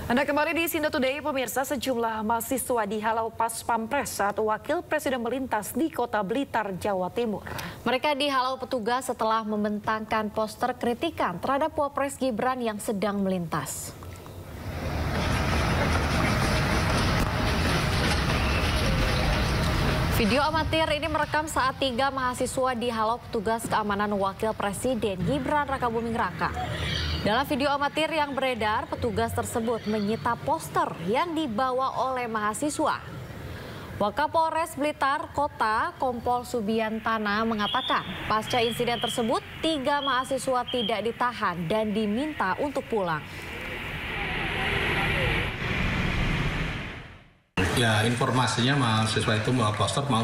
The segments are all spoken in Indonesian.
Anda kembali di Sindo Today, pemirsa. Sejumlah mahasiswa dihalau pas pampres saat wakil presiden melintas di Kota Blitar, Jawa Timur. Mereka dihalau petugas setelah membentangkan poster kritikan terhadap Wapres Gibran yang sedang melintas. Video amatir ini merekam saat 3 mahasiswa dihalau petugas keamanan wakil presiden Gibran Rakabuming Raka. Dalam video amatir yang beredar, petugas tersebut menyita poster yang dibawa oleh mahasiswa. Wakapolres Blitar Kota Kompol Subiantana mengatakan, pasca insiden tersebut 3 mahasiswa tidak ditahan dan diminta untuk pulang. Ya, informasinya mahasiswa itu membawa poster mau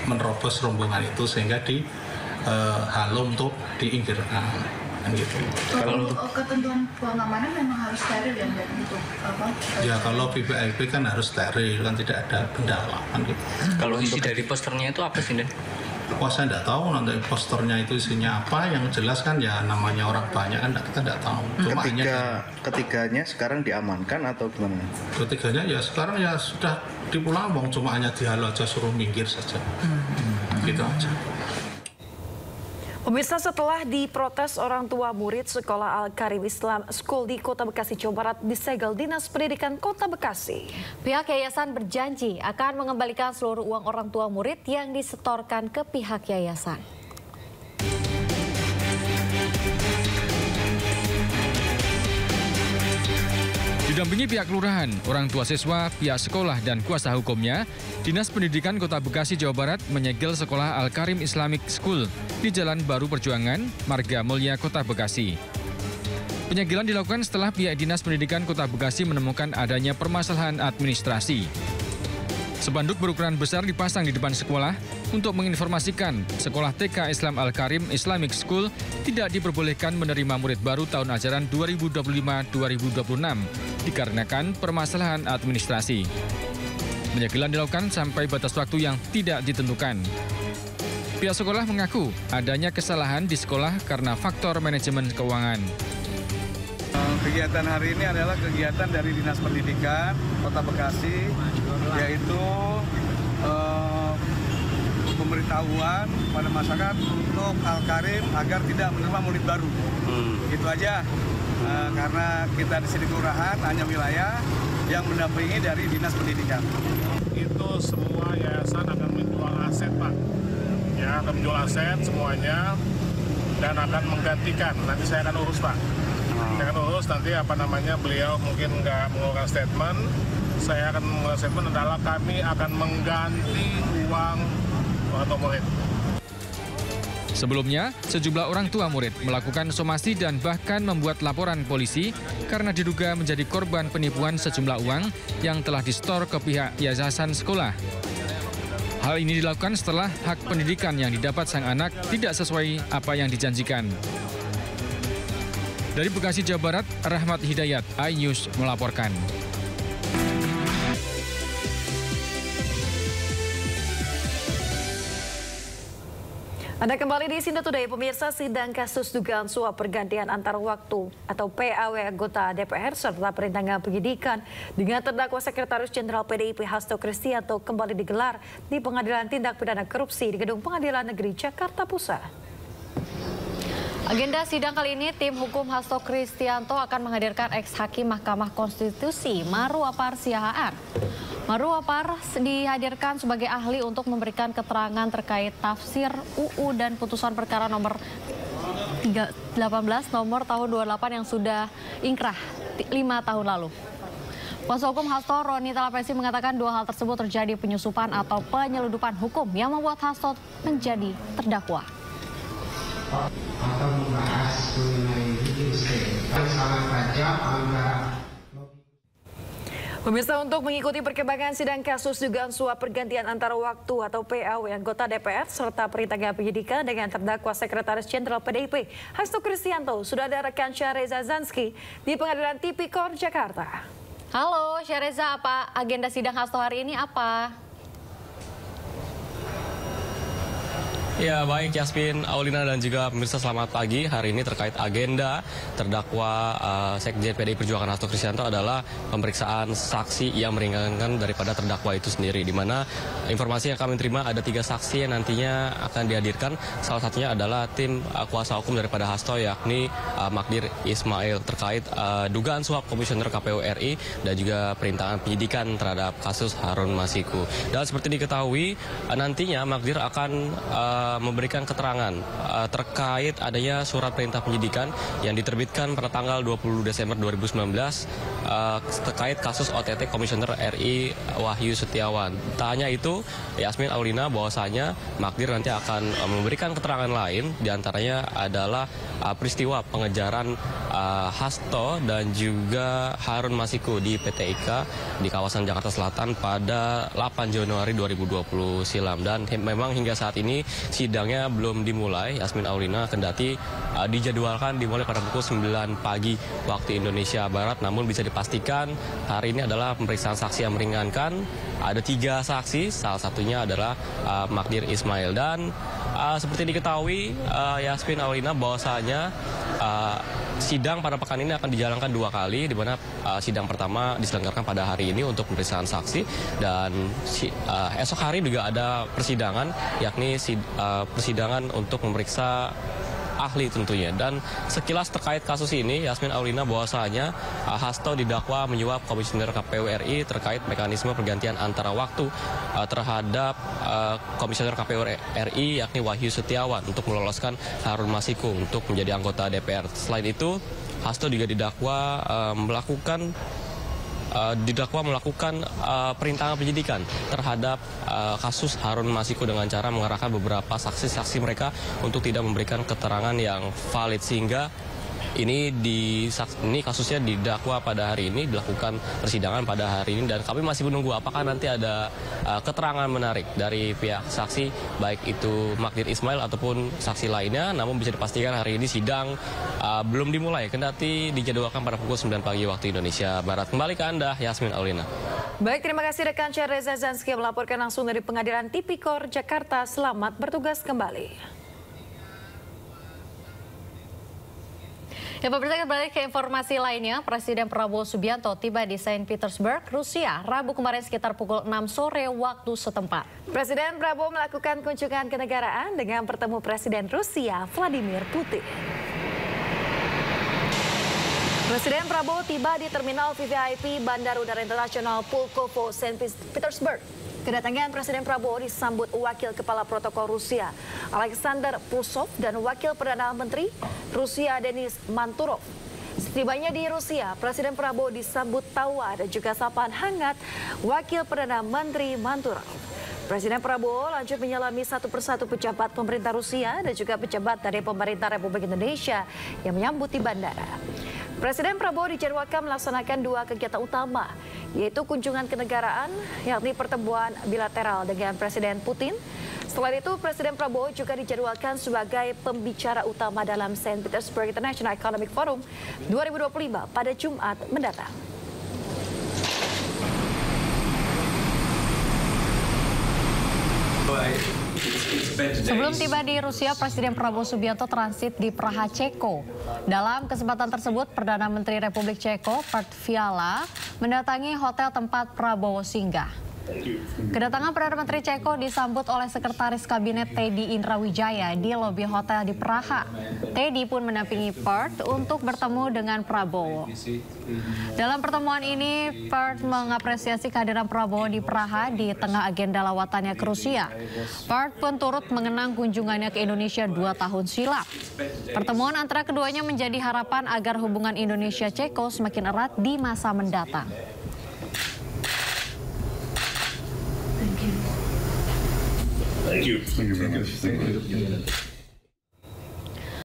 menerobos rombongan itu sehingga dihalau untuk diinggirkan. Gitu. Kalau ketentuan pengamanan memang harus steril ya, untuk apa? Ya kalau VVIP kan harus steril, kan tidak ada benda lawan gitu. Kalau isi dari posternya itu apa sih, Den? Wah, saya tidak tahu nanti posternya itu isinya apa. Yang jelas kan ya namanya orang banyak kan kita tidak tahu. Cuma ketiganya sekarang diamankan atau gimana? Ketiganya ya sekarang ya sudah dipulang, cuma hanya dihalau aja, suruh minggir saja. Gitu aja. Pemirsa, setelah diprotes orang tua murid sekolah Al-Karim Islam School di Kota Bekasi, Jawa Barat disegel Dinas Pendidikan Kota Bekasi. Pihak yayasan berjanji akan mengembalikan seluruh uang orang tua murid yang disetorkan ke pihak yayasan. Didampingi pihak kelurahan, orang tua siswa, pihak sekolah, dan kuasa hukumnya, Dinas Pendidikan Kota Bekasi, Jawa Barat menyegel sekolah Al-Karim Islamic School di Jalan Baru Perjuangan, Marga Mulya, Kota Bekasi. Penyegelan dilakukan setelah pihak Dinas Pendidikan Kota Bekasi menemukan adanya permasalahan administrasi. Spanduk berukuran besar dipasang di depan sekolah untuk menginformasikan sekolah TK Islam Al-Karim Islamic School tidak diperbolehkan menerima murid baru tahun ajaran 2025-2026 dikarenakan permasalahan administrasi. Penyegelan dilakukan sampai batas waktu yang tidak ditentukan. Pihak sekolah mengaku adanya kesalahan di sekolah karena faktor manajemen keuangan. Kegiatan hari ini adalah kegiatan dari Dinas Pendidikan Kota Bekasi, yaitu pemberitahuan pada masyarakat untuk Al-Karim agar tidak menerima murid baru. Itu aja, karena kita di sini kelurahan hanya wilayah yang mendampingi dari Dinas Pendidikan. Itu semua yayasan akan menjual aset, Pak. Ya, akan menjual aset semuanya dan akan menggantikan. Nanti saya akan urus, Pak. Saya akan urus nanti beliau mungkin nggak mengeluarkan statement. Saya akan mengeluarkan statement adalah kami akan mengganti uang atau murid. Sebelumnya, sejumlah orang tua murid melakukan somasi dan bahkan membuat laporan polisi karena diduga menjadi korban penipuan sejumlah uang yang telah disetor ke pihak yayasan sekolah. Hal ini dilakukan setelah hak pendidikan yang didapat sang anak tidak sesuai apa yang dijanjikan. Dari Bekasi, Jawa Barat, Rahmat Hidayat, iNews melaporkan. Anda kembali di Sindo Today, pemirsa. Sidang kasus dugaan suap pergantian antar waktu atau PAW anggota DPR serta perintangan penyidikan dengan terdakwa Sekretaris Jenderal PDIP Hasto Kristianto kembali digelar di Pengadilan Tindak Pidana Korupsi di Gedung Pengadilan Negeri Jakarta Pusat. Agenda sidang kali ini, tim hukum Hasto Kristianto akan menghadirkan ex-hakim Mahkamah Konstitusi Maru Apar Siahaan. Maru Apar dihadirkan sebagai ahli untuk memberikan keterangan terkait tafsir UU dan putusan perkara nomor 18 nomor tahun 28 yang sudah ingkrah 5 tahun lalu. Kuasa hukum Hasto, Roni Talapesi, mengatakan 2 hal tersebut terjadi penyusupan atau penyeludupan hukum yang membuat Hasto menjadi terdakwa. Atau membahas mengenai salah baca antara. Pemirsa, untuk mengikuti perkembangan sidang kasus dugaan suap pergantian antar waktu atau PAW anggota DPR serta perintangan penyidikan dengan terdakwa Sekretaris Jenderal PDIP Hasto Kristianto, sudah ada rekan Syareza Zanski di Pengadilan Tipikor Jakarta. Halo Syareza, apa agenda sidang Hasto hari ini apa? Ya baik Yasmin, Aulina dan juga pemirsa selamat pagi. Hari ini terkait agenda terdakwa Sekjen PDI Perjuangan Hasto Kristianto adalah pemeriksaan saksi yang meringankan daripada terdakwa itu sendiri. Di mana informasi yang kami terima ada 3 saksi yang nantinya akan dihadirkan. Salah satunya adalah tim kuasa hukum daripada Hasto, yakni Magdir Ismail, terkait dugaan suap Komisioner KPU RI dan juga perintangan penyidikan terhadap kasus Harun Masiku. Dan seperti diketahui nantinya Magdir akan memberikan keterangan terkait adanya surat perintah penyidikan yang diterbitkan pada tanggal 20 Desember 2019 terkait kasus OTT Komisioner RI Wahyu Setiawan. Tak hanya itu, Yasmin, Aulina, bahwasanya Magdir nanti akan memberikan keterangan lain, diantaranya adalah peristiwa pengejaran Hasto dan juga Harun Masiku di PT IKA di kawasan Jakarta Selatan pada 8 Januari 2020 silam. Dan memang hingga saat ini sidangnya belum dimulai, Yasmin, Aulina, kendati dijadwalkan dimulai pada pukul 9 pagi waktu Indonesia Barat. Namun bisa dipastikan hari ini adalah pemeriksaan saksi yang meringankan. Ada 3 saksi, salah satunya adalah Magdir Ismail. Dan seperti diketahui Yasmin, Aulina, bahwasanya sidang pada pekan ini akan dijalankan 2 kali, di mana sidang pertama diselenggarakan pada hari ini untuk pemeriksaan saksi, dan esok hari juga ada persidangan, yakni persidangan untuk memeriksa ahli tentunya. Dan sekilas terkait kasus ini, Yasmin, Aulina, bahwasanya Hasto didakwa menyuap Komisioner KPU RI terkait mekanisme pergantian antara waktu terhadap Komisioner KPU RI yakni Wahyu Setiawan untuk meloloskan Harun Masiku untuk menjadi anggota DPR. Selain itu, Hasto juga didakwa melakukan perintangan penyidikan terhadap kasus Harun Masiku dengan cara mengarahkan beberapa saksi-saksi mereka untuk tidak memberikan keterangan yang valid, sehingga ini kasusnya didakwa pada hari ini, dilakukan persidangan pada hari ini, dan kami masih menunggu apakah nanti ada keterangan menarik dari pihak saksi, baik itu Magdir Ismail ataupun saksi lainnya. Namun bisa dipastikan hari ini sidang belum dimulai, kendati dijadwalkan pada pukul 9 pagi waktu Indonesia Barat. Kembali ke Anda, Yasmin, Aulina. Baik, terima kasih rekan Reza Zanski melaporkan langsung dari Pengadilan Tipikor Jakarta. Selamat bertugas kembali. Ya, pemirsa, kembali ke informasi lainnya. Presiden Prabowo Subianto tiba di Saint Petersburg, Rusia, Rabu kemarin sekitar pukul 6 sore waktu setempat. Presiden Prabowo melakukan kunjungan kenegaraan dengan bertemu Presiden Rusia Vladimir Putin. Presiden Prabowo tiba di Terminal VVIP Bandara Udara Internasional Pulkovo, Saint Petersburg. Kedatangan Presiden Prabowo disambut Wakil Kepala Protokol Rusia Alexander Pusov dan Wakil Perdana Menteri Rusia Denis Manturov. Setibanya di Rusia, Presiden Prabowo disambut tawa dan juga sapaan hangat Wakil Perdana Menteri Manturov. Presiden Prabowo lanjut menyalami satu persatu pejabat pemerintah Rusia dan juga pejabat dari pemerintah Republik Indonesia yang menyambut di bandara. Presiden Prabowo dijadwalkan melaksanakan 2 kegiatan utama, yaitu kunjungan kenegaraan, yakni pertemuan bilateral dengan Presiden Putin. Selain itu, Presiden Prabowo juga dijadwalkan sebagai pembicara utama dalam Saint Petersburg International Economic Forum 2025 pada Jumat mendatang. Sebelum tiba di Rusia, Presiden Prabowo Subianto transit di Praha, Ceko. Dalam kesempatan tersebut, Perdana Menteri Republik Ceko, Petr Fiala, mendatangi hotel tempat Prabowo singgah. Kedatangan Perdana Menteri Ceko disambut oleh Sekretaris Kabinet Teddy Indrawijaya di lobi hotel di Praha. Teddy pun mendampingi Petr untuk bertemu dengan Prabowo. Dalam pertemuan ini, Petr mengapresiasi kehadiran Prabowo di Praha di tengah agenda lawatannya ke Rusia. Petr pun turut mengenang kunjungannya ke Indonesia 2 tahun silam. Pertemuan antara keduanya menjadi harapan agar hubungan Indonesia-Ceko semakin erat di masa mendatang. Thank you.